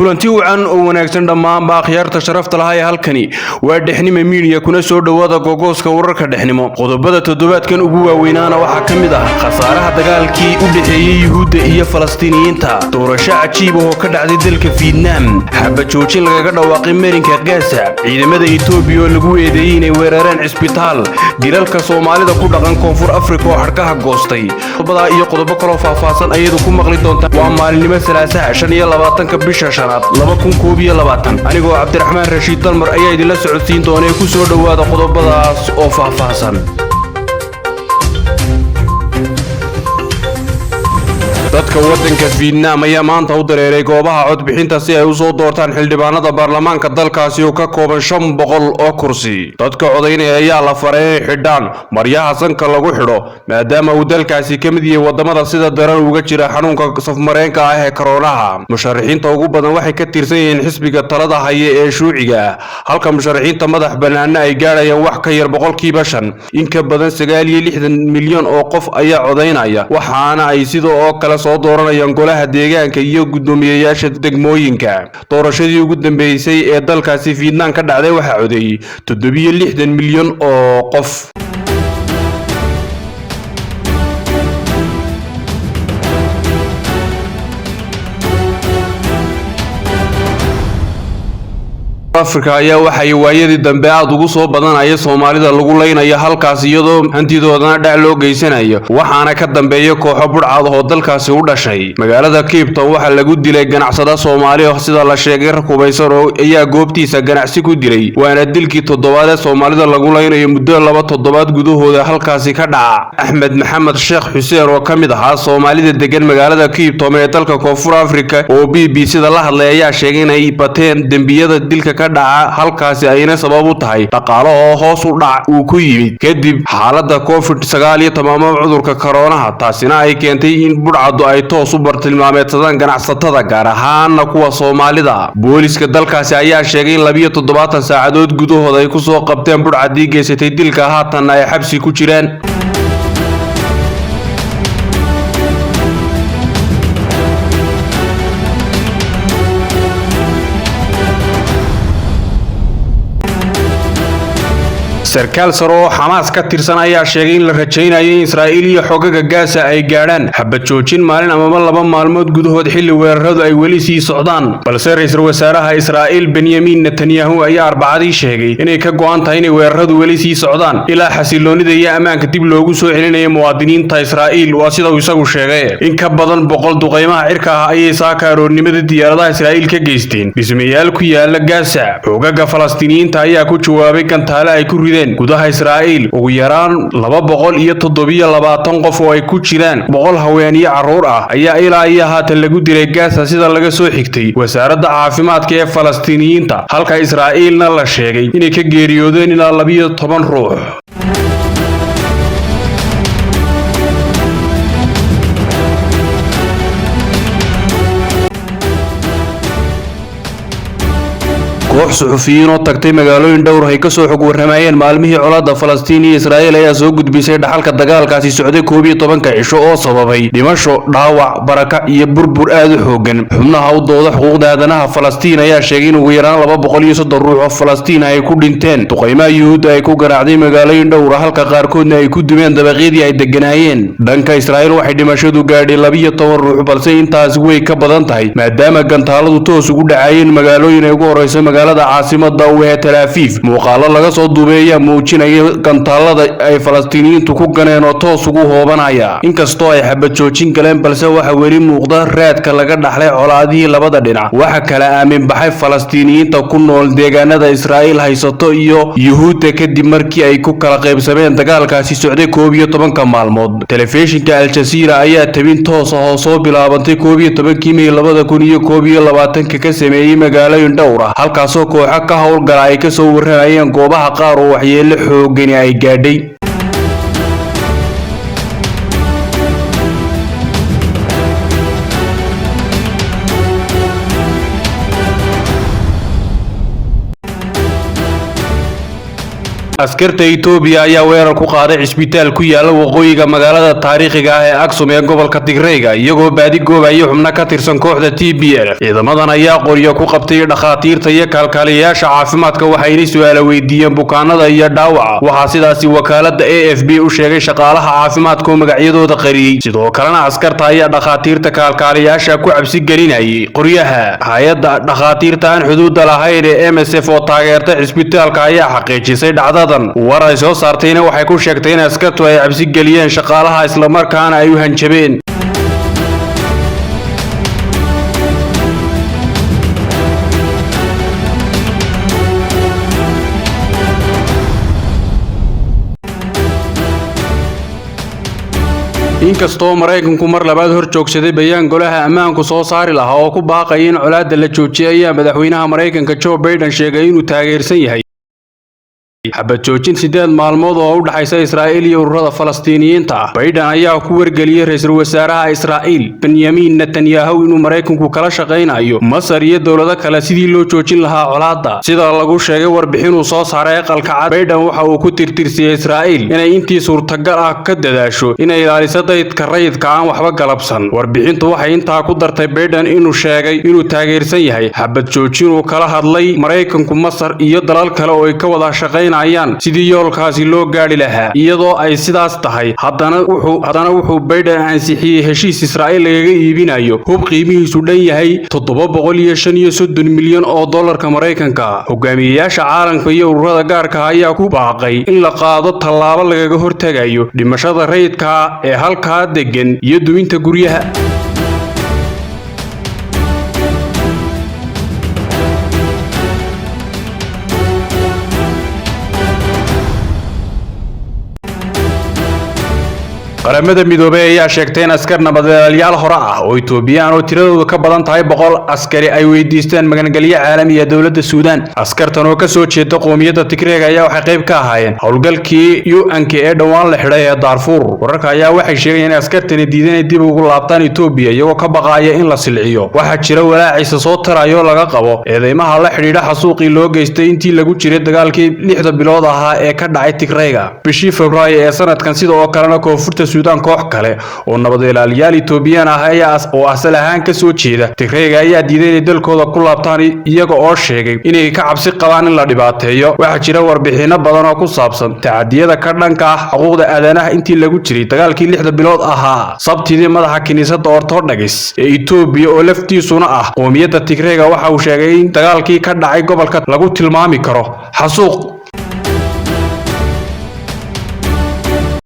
kulanti wacan oo wanaagsan dhammaan baa khiyaarta sharafta lahaay halkani waa dhexnimo media kuna soo dhawaada gogooska wararka dhexnimo qodobada toddobaadkan ugu waaweynaana waxa kamid ah khasaaraha dagaalkii u dhaxeeyay Yuhuudda iyo Falastiiniyiinta doorasho cajiib ah oo ka dhacday dalka Vietnam xabad joojin lagaga dhawaaqay marinka Gaza ciidamada Itoobiya oo lagu eedeeyay inay weerareen isbitaal dilalka Soomaalida ku dhaqan Koonfur Afrika oo harkaha goostay qodobada iyo qodobo kale oo faahfaahsan ayadu ku maqli doontaan waa maalinimo Salaasaha 25 bisha shanaad 2022 anigoo Cabdiraxmaan Rashiid Dalmar ayaa idin la socodsiin doona ku soo dhawaada qodobadaas oo faahfaahsan dadka wadanka Vietnam ayaa maanta u dareeray goobaha codbixinta si ay u soo doortaan xildhibaanada baarlamaanka dalkaasi oo ka kooban 500 oo kursi dadka codeynaya ayaa la faray xidhaan maryaha sanka lagu xidho maadaama uu dalkaasi ka mid yahay wadamada sida daran uga jira xanuunka safmareenka ah ee corona musharaxiinta ugu badan waxay ka tirsan yihiin xisbiga talada haya ee shuuciga halka musharaxiinta madax banaana ay gaarayaan wax ka yar 5% in ka badan 960 milyan oo qof ayaa codeynaya waxaana ay sidoo kale soo dooranayaan golaha deegaanka iyo gudoomiyayaasha degmooyinka doorashadii ugu dambeysay ee dalkaasi Vietnam ka dhacday waxa codeeyay 760 milyan oo qof Afrika ayaa waxay waayadii dambe aad ugu soo badanaya Soomaalida lagu leeynayo halkaas iyadoo hantidoodana dhac loo geysanayo waxaana ka dambeeya kooxo budhcad oo dalkaasi u dhashay magaalada Cape Town waxa lagu dilay ganacsada Soomaali oo sida la sheegay rakubaysan oo ayaa goobtiisa ganacsi ku dilay waana dilkii toddobaad ee Soomaalida lagu leeynayo muddo 2 toddobaad gudahooda halkaasi ka dhaca Axmed Maxamed Sheekh Xuseen oo kamid ahaa Soomaalida degan magaalada Cape Town ee dalka Koonfur Afrika oo BBC-da la hadlay ayaa sheegay in ay bateen dambiyada dilka ka dhaca halkaasi ayna sabab u tahay dhaqaale oo hoos u dhac uu ku yimid kadib xaaladda COVID-19 tamaamo cudurka corona taasina ay keentay in budhcadu ay toos u bartilmaameedsadaan ganacsatada gaar ahaan kuwa Soomaalida booliska dalkaasi ayaa sheegay in 72 saacadood gudahooda ay ku soo qabteen budhcadii geysatay dilka haatan ay xabsi ku jiraan sarkaal sare oo Xamaas ka tirsan ayaa sheegay in la rajaynayo in Israa'iil iyo xogaga Gaza ay gaadhaan xabad joojin maalin ama 2 maalmood gudahood xilli weeraradu ay weli sii socdaan balse ra'iisul wasaaraha Israa'iil Benjamin Netanyahu ayaa Arbacadii sheegay inay ka go'an tahay in weeraradu weli sii socdaan ilaa xasiloonida iyo ammaanka dib loogu soo celinayo muwaadiniinta Israa'iil waa sida uu isagu sheegay in ka badan 100 duqeymaha cirka ah ayay saakaaroonimada diyaaradaha Israa'iil ka geysteen dhismayaal ku yaala Gaza xogaga Falastiiniyiinta ayaa ku jawaabay gantaale ay ku rideen gudaha Israa'iil ugu yaraan 227 qof oo ay ku jiraan 100 haween iyo caruur ah ayaa ilaa iyo haatan lagu dilay Gaza sida laga soo xigtay wasaaradda caafimaadka ee Falastiiniyiinta halka Israa'iilna la sheegay inay ka geeriyoodeen ilaa 12 ruux koox suxufiyiin oo tagtay magaalooyin dhowr ah ay ka soo xog warramayeen maalmihii colaadda Falastiin iyo Israa'iil ayaa soo gudbisay dhaxalka dagaalkaasi socday 12 cisho oo sababay dhimasho dhaawac baraka iyo burbur aad u xoogan xubnaha u dooda xuquuqda aadanaha Falastiin ayaa sheegay in ugu yaraan 230 ruux oo Falastiin ay ku dhinteen duqeymaha Yuhuudda ay ku garaacday magaalooyin dhowr ah halka qaarkoodna ay ku dumeen dabaqyadii ay deganaayeen dhanka Israa'iil waxay dhimashadu gaadhay 12 ruux balse intaas way ka badan tahay maadaama gantaaladu toos ugu dhacayeen magaalooyin ay ugu horeysay magaalada caasimada ee Tel Aviv muuqaalo laga soo duubeeyay muujinaya gantaalada ay Falastiiniyiintu ku ganeen oo toos ugu hoobanaya inkastoo ay xabad joojin galeen balse waxa weli muuqda raadka laga dhaxlay colaadihii labada dhinac waxa kala aamin baxay Falastiiniyiinta ku nool deegaanada Israa'iil haysato iyo Yuhuudda kadib markii ay ku kala qaybsameen dagaalkaasi socday 12 maalmood telefishinka Al Jazeera ayaa tabin toos ah oo soo bilaabantay 12 May 2021 ka sameeyay magaalooyin dhowr ah halkaas oo kooxo ka howlgala ay ka soo warramayeen goobaha qaar oo waxyeello xooggan ay gaadhay askarta Itoobiya ayaa weerar ku qaaday cisbitaal ku yaala waqooyiga magaalada taariikhiga ah ee Aksum ee gobolka Tigreega iyagoo baadi goobaya xubno ka tirsan kooxda TPLF. ciidamadan ayaa qoryo ku qabtay dhakhaatiirta iyo kalkaaliyayaasha caafimaadka waxayna su'aalo weydiiyeen bukaanada iyo dhaawaca. waxaa sidaasi wakaalada AFP u sheegay shaqaalaha caafimaadka oo magacyadooda qariyay. sidoo kalena askarta ayaa dhakhaatiirta kalkaaliyayaasha ku cabsi gelinayay qoryaha. hay'adda dhakhaatiirta aan xuduudda lahayn ee MSF oo taageerta cisbitaalka ayaa xaqiijisay dhacdadan. war ay soo saartayna waxay ku sheegtay in askartu ay cabsi geliyeen shaqaalaha isla markaana ay u hanjabeen. inkastoo Mareykanku mar labaad hor joogsaday bayaan golaha ammaanku soo saari lahaa oo ku baaqay in colaadda la joojiyo ayaa madaxweynaha Mareykanka Joe Biden sheegay inuu taageersan yahay xabad joojin 8 maalmood oo u dhaxaysa Israa'iil iyo ururada Falastiiniyiinta ah. Biden ayaa ku wargeliyay ra'iisul wasaaraha Israa'iil Benjamin Netanyahu inuu Mareykanku kala shaqeynayo Masar iyo dawlado kale sidii loo joojin lahaa colaadda. sida lagu sheegay warbixin uu soo saaray aqalka cad, Biden waxa uu ku tirtirsiyay Israa'iil inay intii suurtagal ah ka dadaasho inay ilaaliso dadka rayidka aan waxba galabsan. warbixintu waxay intaa ku dartay Biden inuu sheegay inuu taageersan yahay xabad joojin uu kala hadlay Mareykanku, Masar iyo dalal kale oo ay ka wada shaqeynayaan sidii yoolkaasi loo gaari lahaa. iyadoo ay sidaas tahay haddana wuxuu Biden ansixiyay heshiis Israa'iil lagaga iibinayo hub qiimihiisu dhan yahay $735 milyan oo dollarka Mareykanka. hogaamiyayaasha caalamka iyo ururada gaarka ayaa ku baaqay in la qaado tallaabo lagaga hortagayo dhimashada rayidka ee halkaa degan iyo duminta guryaha. qaramada midoobay ayaa sheegtay in askar nabadgelyaal hore ah oo Itoobiyaan oo tiradoodu ka badan tahay 100 askari ay weydiisteen magangalyo caalami ah dawladda Suudaan. askartan oo ka soo jeeda qoomiyadda Tigreega ayaa waxay qayb ka ahaayeen howlgalkii UN ee dhawaan la xidhay ee Darfur. wararka ayaa waxay sheegayeen in askartani diideen dib ugu laabtaan Itoobiya iyagoo ka baqaaya in la silciyo. waxaa jira walaaciisa soo tarayo laga qabo eedeymaha la xidhiidha xasuuqii loo geystay intii lagu jiray dagaalkii 6 bilood ahaa ee ka dhacay Tigreega bishii Febraayo ee sanadkan. sidoo kalena koonfurta Suudaan koox kale oo nabadgelyaal Itoobiyaan ah oo asal ahaan ka soo jeeda Tigreega ayaa diiday inay dalkooda ku laabtaan iyaga oo sheegay inay ka cabsi qabaan in la dhibaateeyo. waxaa jira warbixino badan oo ku saabsan tacadiyada ka dhanka ah xuquuqda aadanaha intii lagu jiray dagaalkii 6 bilood ahaa. sabtidii madaxa kiniisadda Orthodox ee Itoobiya oo laftiisuna ah qoomiyadda Tigreega waxa uu sheegay in dagaalkii ka dhacay gobolka lagu tilmaami karo xasuuq